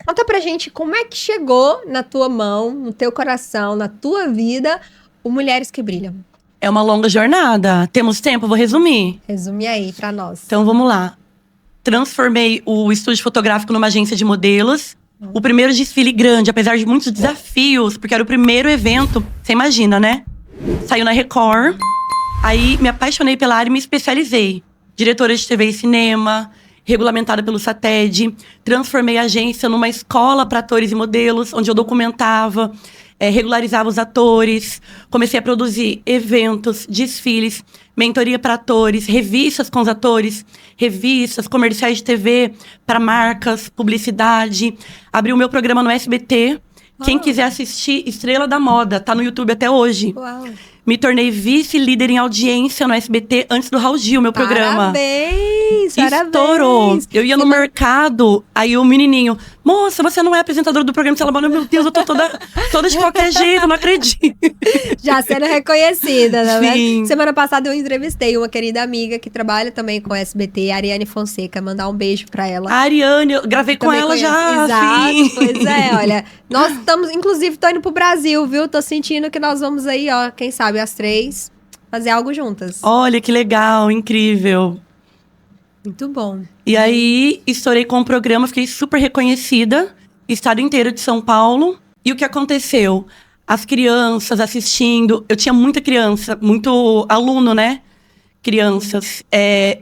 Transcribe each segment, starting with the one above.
Conta pra gente como é que chegou na tua mão, no teu coração, na tua vida, o Mulheres que Brilham. É uma longa jornada. Temos tempo? Vou resumir. Resume aí pra nós. Então, vamos lá. Transformei o estúdio fotográfico numa agência de modelos. O primeiro desfile grande, apesar de muitos desafios, porque era o primeiro evento, você imagina, né? Saiu na Record. Aí, me apaixonei pela área e me especializei. Diretora de TV e cinema, regulamentada pelo SATED. Transformei a agência numa escola para atores e modelos, onde eu documentava, regularizava os atores. Comecei a produzir eventos, desfiles, mentoria para atores, revistas com os atores, revistas, comerciais de TV para marcas, publicidade. Abri o meu programa no SBT. Quem quiser assistir, Estrela da Moda, tá no YouTube até hoje. Uau. Me tornei vice-líder em audiência no SBT antes do Raul Gil, meu programa. Parabéns! Estourou. Eu ia no mercado, aí o menininho... Moça, você não é apresentadora do programa de Salabana? Meu Deus, eu tô toda de qualquer jeito, não acredito. Já sendo reconhecida, né? Sim. Semana passada eu entrevistei uma querida amiga que trabalha também com o SBT, a Ariane Fonseca. Mandar um beijo pra ela. A Ariane, eu gravei com ela já. Exato, Sim. pois é, olha. Nós estamos, inclusive, tô indo pro Brasil, viu? Tô sentindo que nós vamos aí, ó, quem sabe as três, fazer algo juntas. Olha, que legal, incrível. Muito bom. E aí, estourei com o programa, fiquei super reconhecida. Estado inteiro de São Paulo. E o que aconteceu? As crianças assistindo... Eu tinha muita criança, muito aluno, né? Crianças.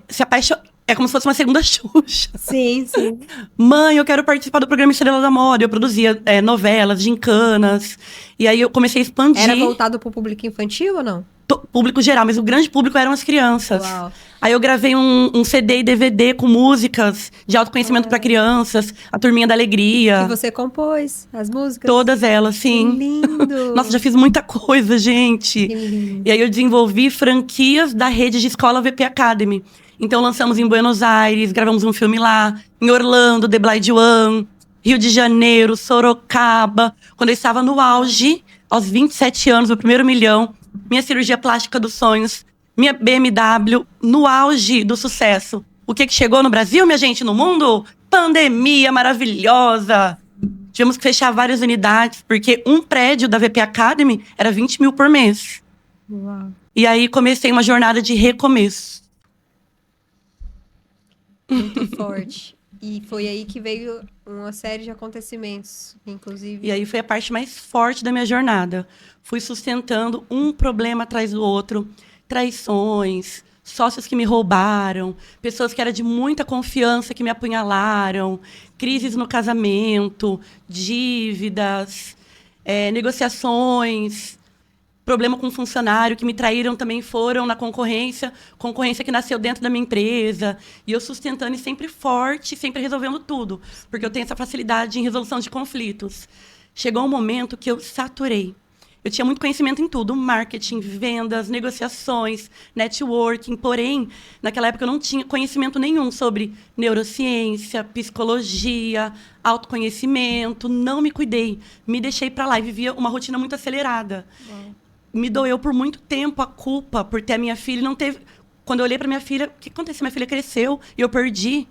Se apaixonaram. É como se fosse uma segunda Xuxa. Sim, sim. Mãe, eu quero participar do programa Estrela da Moda. Eu produzia novelas, gincanas. E aí, eu comecei a expandir. Era voltado pro público infantil ou não? Público geral, mas o grande público eram as crianças. Uau. Aí eu gravei um CD e DVD com músicas de autoconhecimento para crianças, a Turminha da Alegria. E você compôs as músicas? Todas elas, sim. Que lindo! Nossa, já fiz muita coisa, gente. Que lindo. E aí eu desenvolvi franquias da rede de escola VP Academy. Então lançamos em Buenos Aires, gravamos um filme lá, em Orlando, The Blind One, Rio de Janeiro, Sorocaba. Quando eu estava no auge, aos 27 anos, o primeiro milhão, minha cirurgia plástica dos sonhos, minha BMW, no auge do sucesso. O que chegou no Brasil, minha gente, no mundo? Pandemia maravilhosa. Tivemos que fechar várias unidades, porque um prédio da VP Academy era 20 mil por mês. Uau. E aí comecei uma jornada de recomeço. Muito forte. E foi aí que veio uma série de acontecimentos, inclusive. E aí foi a parte mais forte da minha jornada. Fui sustentando um problema atrás do outro. Traições, sócios que me roubaram, pessoas que eram de muita confiança que me apunhalaram, crises no casamento, dívidas, negociações, problema com um funcionário que me traíram também foram na concorrência que nasceu dentro da minha empresa. E eu sustentando e sempre forte, sempre resolvendo tudo, porque eu tenho essa facilidade em resolução de conflitos. Chegou um momento que eu saturei. Eu tinha muito conhecimento em tudo, marketing, vendas, negociações, networking. Porém, naquela época eu não tinha conhecimento nenhum sobre neurociência, psicologia, autoconhecimento. Não me cuidei, me deixei para lá e vivia uma rotina muito acelerada. Me doeu por muito tempo a culpa por ter a minha filha e não teve... Quando eu olhei para minha filha, o que aconteceu? Minha filha cresceu e eu perdi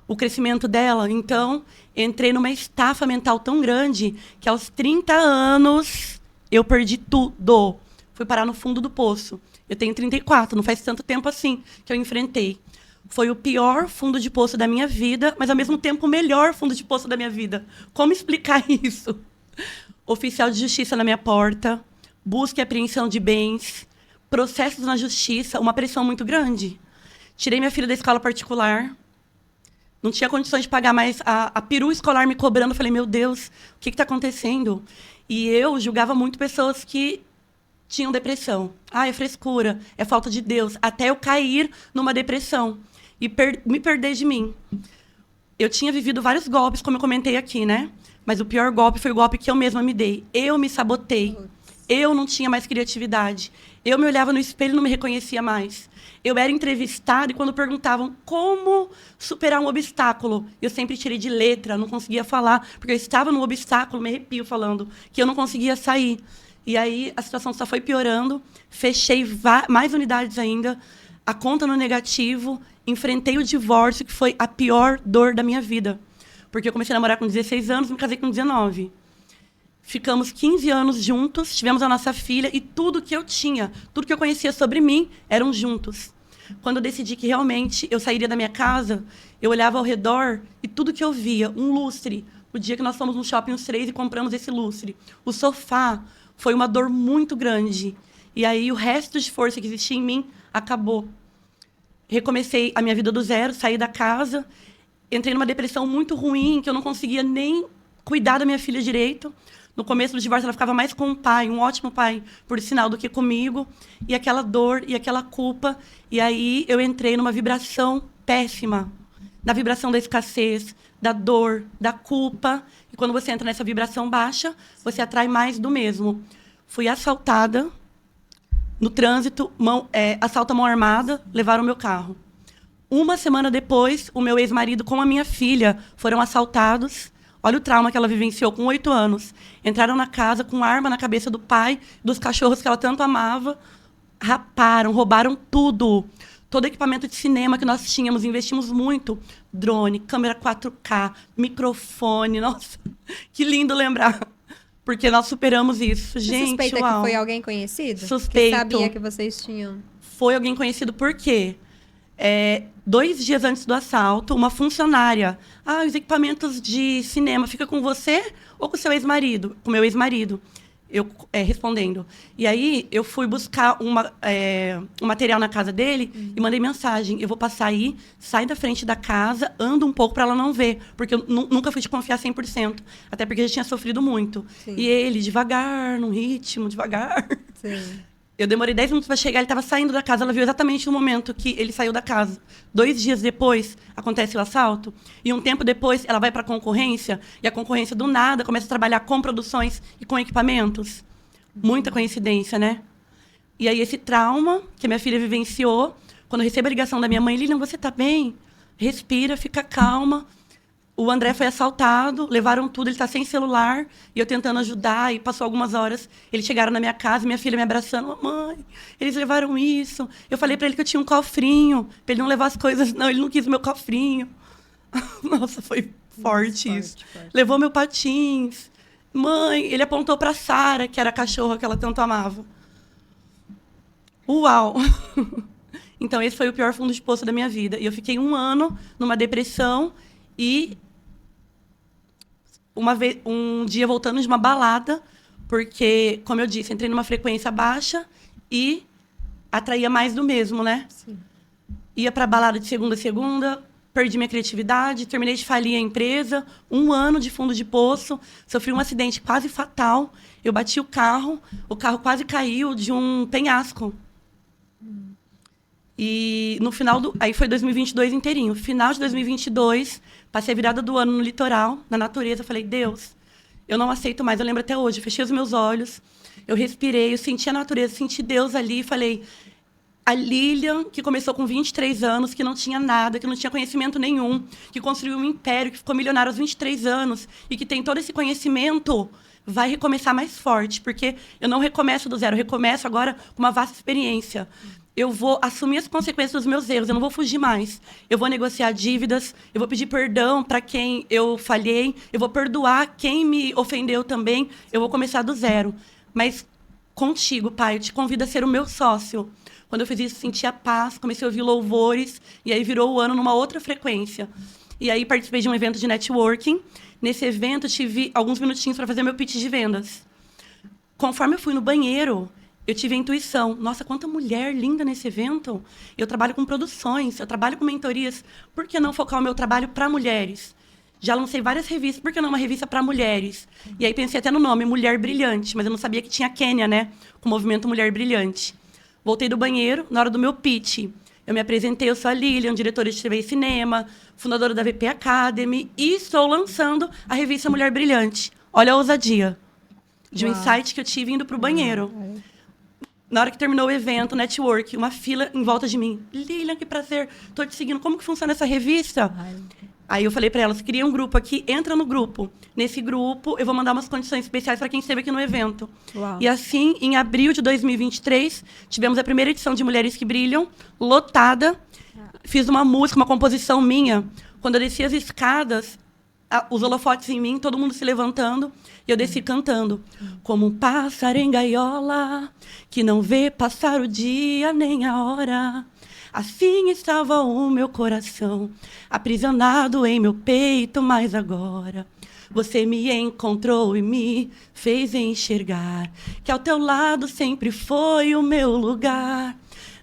o crescimento dela. Então, entrei numa estafa mental tão grande que aos 30 anos... eu perdi tudo. Fui parar no fundo do poço. Eu tenho 34, não faz tanto tempo assim que eu enfrentei. Foi o pior fundo de poço da minha vida, mas ao mesmo tempo o melhor fundo de poço da minha vida. Como explicar isso? Oficial de justiça na minha porta, busca e apreensão de bens, processos na justiça, uma pressão muito grande. Tirei minha filha da escola particular. Não tinha condições de pagar mais a perua escolar me cobrando. Eu falei, meu Deus, o que está acontecendo? E eu julgava muito pessoas que tinham depressão. Ah, é frescura, é falta de Deus. Até eu cair numa depressão e me perder de mim. Eu tinha vivido vários golpes, como eu comentei aqui, né? Mas o pior golpe foi o golpe que eu mesma me dei. Eu me sabotei. Eu não tinha mais criatividade. Eu me olhava no espelho e não me reconhecia mais. Eu era entrevistada e quando perguntavam como superar um obstáculo, eu sempre tirei de letra, não conseguia falar, porque eu estava no obstáculo, me arrepio falando, que eu não conseguia sair. E aí a situação só foi piorando, fechei mais unidades ainda, a conta no negativo, enfrentei o divórcio, que foi a pior dor da minha vida. Porque eu comecei a namorar com 16 anos e me casei com 19. Ficamos 15 anos juntos, tivemos a nossa filha e tudo que eu tinha, tudo que eu conhecia sobre mim, eram juntos. Quando eu decidi que realmente eu sairia da minha casa, eu olhava ao redor e tudo que eu via, um lustre. O dia que nós fomos no shopping os 3 e compramos esse lustre. O sofá foi uma dor muito grande. E aí o resto de força que existia em mim acabou. Recomecei a minha vida do zero, saí da casa, entrei numa depressão muito ruim, que eu não conseguia nem cuidar da minha filha direito. No começo do divórcio, ela ficava mais com o pai, um ótimo pai, por sinal, do que comigo. E aquela dor e aquela culpa. E aí eu entrei numa vibração péssima. Da vibração da escassez, da dor, da culpa. E quando você entra nessa vibração baixa, você atrai mais do mesmo. Fui assaltada no trânsito, assalto à mão armada, levaram o meu carro. Uma semana depois, o meu ex-marido com a minha filha foram assaltados. Olha o trauma que ela vivenciou com 8 anos. Entraram na casa com arma na cabeça do pai, dos cachorros que ela tanto amava. Raparam, roubaram tudo. Todo equipamento de cinema que nós tínhamos, investimos muito. Drone, câmera 4K, microfone. Nossa, que lindo lembrar. Porque nós superamos isso. Você gente, suspeita uau. que foi alguém conhecido? Suspeito. Que sabia que vocês tinham... Foi alguém conhecido por quê? 2 dias antes do assalto, uma funcionária. Os equipamentos de cinema fica com você ou com o seu ex-marido? Com o meu ex-marido. Eu respondendo. E aí, eu fui buscar um material na casa dele e mandei mensagem. Eu vou passar aí, sai da frente da casa, anda um pouco para ela não ver. Porque eu nunca fui te confiar 100%. Até porque eu já tinha sofrido muito. Sim. E ele, devagar, num ritmo, devagar. Sim. Eu demorei 10 minutos para chegar, ele estava saindo da casa. Ela viu exatamente no momento que ele saiu da casa. 2 dias depois, acontece o assalto. E um tempo depois, ela vai para a concorrência. E a concorrência, do nada, começa a trabalhar com produções e com equipamentos. Muita coincidência, né? E aí, esse trauma que a minha filha vivenciou, quando eu recebo a ligação da minha mãe, Lilian, você está bem? Respira, fica calma. O André foi assaltado, levaram tudo, ele está sem celular, e eu tentando ajudar, e passou algumas horas, eles chegaram na minha casa, minha filha me abraçando, mãe, eles levaram isso. Eu falei para ele que eu tinha um cofrinho, para ele não levar as coisas, não, ele não quis o meu cofrinho. Nossa, foi forte isso. Forte. Levou meu patins. Mãe, ele apontou para Sara, que era a cachorra que ela tanto amava. Uau! Então, esse foi o pior fundo de poço da minha vida. E eu fiquei 1 ano numa depressão, e um dia voltando de uma balada, porque, como eu disse, entrei numa frequência baixa e atraía mais do mesmo, né? Sim. Ia para balada de segunda a segunda, perdi minha criatividade, terminei de falir a empresa, 1 ano de fundo de poço, sofri um acidente quase fatal, eu bati o carro quase caiu de um penhasco. E no final aí foi 2022 inteirinho. Final de 2022, passei a virada do ano no litoral, na natureza. Falei, Deus, eu não aceito mais. Eu lembro até hoje, fechei os meus olhos, eu respirei, eu senti a natureza, senti Deus ali e falei, a Lilian, que começou com 23 anos, que não tinha nada, que não tinha conhecimento nenhum, que construiu um império, que ficou milionário aos 23 anos e que tem todo esse conhecimento, vai recomeçar mais forte, porque eu não recomeço do zero, eu recomeço agora com uma vasta experiência. Eu vou assumir as consequências dos meus erros, eu não vou fugir mais. Eu vou negociar dívidas, eu vou pedir perdão para quem eu falhei, eu vou perdoar quem me ofendeu também, eu vou começar do zero. Mas contigo, pai, eu te convido a ser o meu sócio. Quando eu fiz isso, senti a paz, comecei a ouvir louvores, e aí virou o ano numa outra frequência. E aí participei de um evento de networking. Nesse evento, tive alguns minutinhos para fazer meu pitch de vendas. Conforme eu fui no banheiro, eu tive a intuição. Nossa, quanta mulher linda nesse evento. Eu trabalho com produções, eu trabalho com mentorias. Por que não focar o meu trabalho para mulheres? Já lancei várias revistas, por que não uma revista para mulheres? E aí pensei até no nome, Mulher Brilhante, mas eu não sabia que tinha Quênia, né? Com o movimento Mulher Brilhante. Voltei do banheiro, na hora do meu pitch. Eu me apresentei, eu sou a Lilian, diretora de TV e cinema, fundadora da VP Academy, e estou lançando a revista Mulher Brilhante. Olha a ousadia de um insight que eu tive indo para o banheiro. Na hora que terminou o evento, network, uma fila em volta de mim. Lilian, que prazer, estou te seguindo. Como que funciona essa revista? Aí eu falei para elas, cria um grupo aqui, entra no grupo. Nesse grupo, eu vou mandar umas condições especiais para quem esteve aqui no evento. Uau. E assim, em abril de 2023, tivemos a primeira edição de Mulheres que Brilham, lotada. Fiz uma música, uma composição minha. Quando eu desci as escadas, os holofotes em mim, todo mundo se levantando, e eu desci cantando. Como um pássaro em gaiola, que não vê passar o dia nem a hora. Assim estava o meu coração, aprisionado em meu peito, mas agora você me encontrou e me fez enxergar que ao teu lado sempre foi o meu lugar.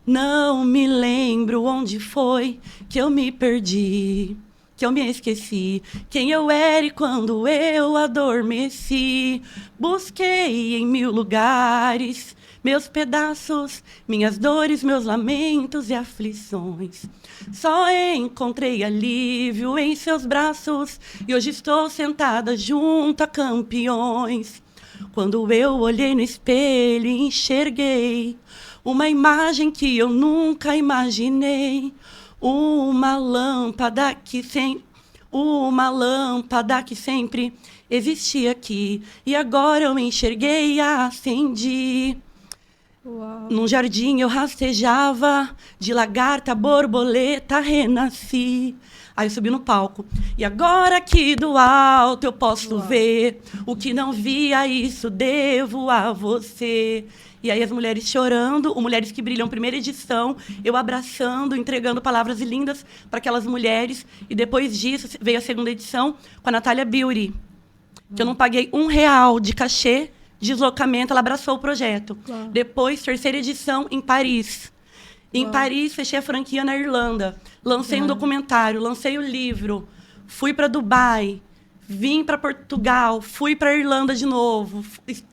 Não me lembro onde foi que eu me perdi, que eu me esqueci quem eu era e quando eu adormeci. Busquei em 1000 lugares meus pedaços, minhas dores, meus lamentos e aflições. Só encontrei alívio em seus braços e hoje estou sentada junto a campeões. Quando eu olhei no espelho e enxerguei uma imagem que eu nunca imaginei, uma lâmpada que sempre existia aqui, e agora eu me enxerguei e a acendi. Uau. Num jardim eu rastejava, de lagarta, borboleta, renasci. Aí eu subi no palco. E agora aqui do alto eu posso ver o que não via, isso devo a você. E aí as mulheres chorando, o Mulheres que Brilham, primeira edição, eu abraçando, entregando palavras lindas para aquelas mulheres. E depois disso veio a segunda edição com a Natália Beauty, que eu não paguei R$1 de cachê, deslocamento, ela abraçou o projeto. Uau. Depois, terceira edição em Paris. Em Paris, fechei a franquia na Irlanda. Lancei um documentário, lancei o livro. Fui para Dubai, vim para Portugal, fui para Irlanda de novo,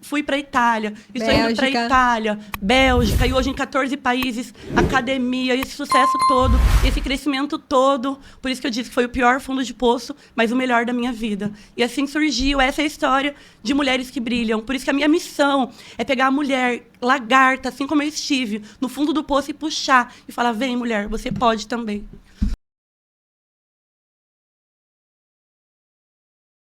fui para Itália. Estou indo para Itália, Bélgica, e hoje em 14 países, academia, esse sucesso todo, esse crescimento todo. Por isso que eu disse que foi o pior fundo de poço, mas o melhor da minha vida. E assim surgiu essa história de Mulheres que Brilham. Por isso que a minha missão é pegar a mulher lagarta, assim como eu estive, no fundo do poço e puxar e falar: vem, mulher, você pode também.